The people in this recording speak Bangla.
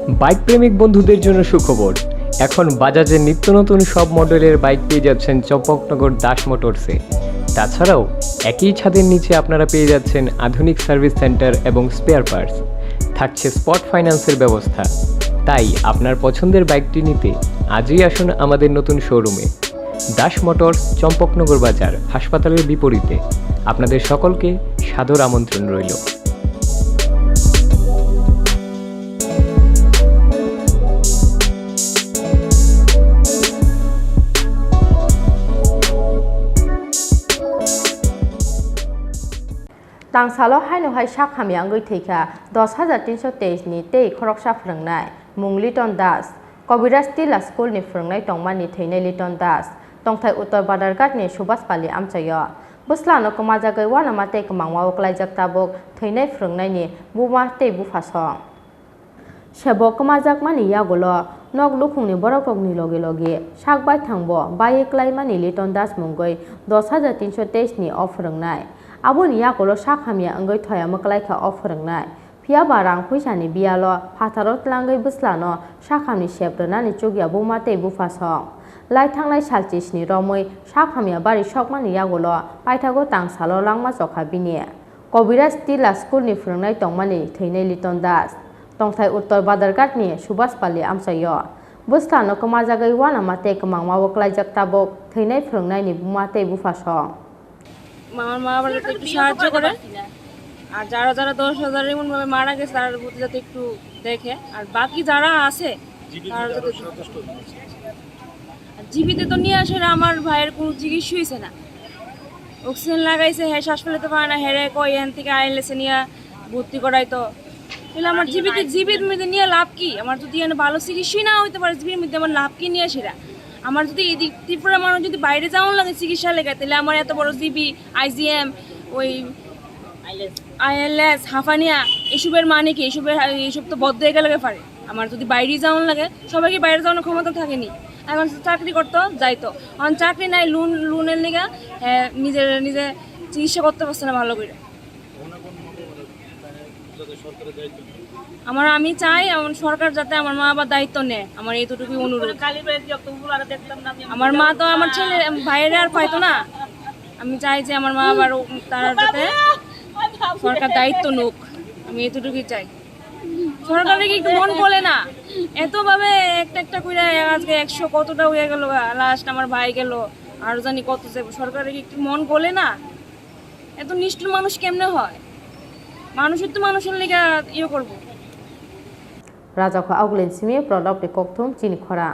বাইক প্রেমিক বন্ধুদের জন্য সুখবর। এখন বাজাজের নিত্য নতুন সব মডেলের বাইক পেয়ে যাচ্ছেন চম্পকনগর দাস মোটরসে। তাছাড়াও একই ছাদের নিচে আপনারা পেয়ে যাচ্ছেন আধুনিক সার্ভিস সেন্টার এবং স্পেয়ার পার্টস। থাকছে স্পট ফাইন্যান্সের ব্যবস্থা। তাই আপনার পছন্দের বাইকটি নিতে আজই আসুন আমাদের নতুন শোরুমে। দাস মোটরস, চম্পকনগর বাজার, হাসপাতালের বিপরীতে। আপনাদের সকলকে সাদর আমন্ত্রণ রইল। तांसालो हाइनुहाय साखामी आंगै थैखा 10,323 नि तै खरकसा फोरोंनाय मुं लिटन दास कबिराज टिला स्कुल नि फोरोंनाय तंमानि थैनाय लिटन दास तंथाय उत्तर बादारघाट नि सुभाष पाली आमचायो बुस्लानो कमाजागै वानामा तै कमांवा उक्लायजाक ताबक थैनाय फोरोंनायनि बुमा तै बुफासं सेबो कमाजाक मानि यागोलो नग लुखुंनि बरकनि लगे लगे साकबाय थांबो बायक्लाय मानि लिटन दास मुंगै 10,323 नि अ फोरोंनाय आबोनि यागोलो साखामिया अंगै थया मक्लायखा अ फोरोंनाय फिया बारां फैसानि बियालो फाथारो तलांगै बुस्लानो साखामनि सेब्रनानि चुगिया बुमा तै बुफासं लाइ थांनाय सालचिसनि रमै साखामिया बारि सकमानि यागोलो पायथागो तांसालो लांमा जखा बिनि कबिराज टिला स्कुलनि फोरोंनाय तंमानि थैनाय लिटन दास तंथाय उत्तर बादारघाटनि सुभाष पाली आमचायो बुस्लानो कमाजागै वानामा तै कमांवा उक्लायजाक ताबक थैनाय फोरोंनायनि बुमा तै बुफासं আমার মা বাবা যাতে একটু সাহায্য করে আর যারা যারা 10,000 এমন ভাবে মারা গেছে তার প্রতি যাতে একটু দেখে আর বাকি যারা আছে তারা যাতে জীবিত তো নিয়ে আসে আমার ভাইয়ের কোনো চিকিৎসা হয়েছে না অক্সিজেন লাগাইছে হ্যাঁ শ্বাস ফেলতে পারে না হেরে কই এখান থেকে আইলেছে নিয়ে ভর্তি করাই তো তাহলে আমার জীবিত মধ্যে নিয়ে লাভ কি আমার যদি এখানে ভালো চিকিৎসাই না হইতে পারে জীবিত মধ্যে আমার লাভ কি নিয়ে সেরা আমার যদি এই ত্রিপুরা মানুষ যদি বাইরে যাওয়ার লাগে চিকিৎসা লেগে তাহলে আমার এত বড় জিবি আইজিএম ওই আইএলএস হাফানিয়া এসবের মানে কি এইসব তো বদ্ধ হয়ে গেলে পারে আমার যদি বাইরে যাওয়ার লাগে সবাইকে বাইরে যাওয়ার ক্ষমতা থাকেনি এখন চাকরি করতো যাইতো এখন চাকরি নাই লোনের লেগে নিজে চিকিৎসা করতে পারছে না ভালো করে আমি চাই সরকার যাতে আমার মা বাবার দায়িত্ব নেয় আমার এইটুকুই অনুরোধ আমার মা তো আমার ছেলে ভাইয়ের আর পাইতো না আমি চাই যে আমার মা বাবার তারা যাতে সরকার দায়িত্ব নোক আমি এইটুকুই চাই সরকারের কি মন বলে না এতভাবে একটা করে আজকে 100 কতটা হয়ে গেল লাস্ট আমার ভাই গেল আর জানি কত যাবো সরকারের কি একটু মন বলে না এত নিষ্ঠুর মানুষ কেমনে হয় মানুষের তো মানুষের লেগে ইয়ে করবো राजाखौ आवगलेन सिमे प्रदाप कक्थुम चिनि खरा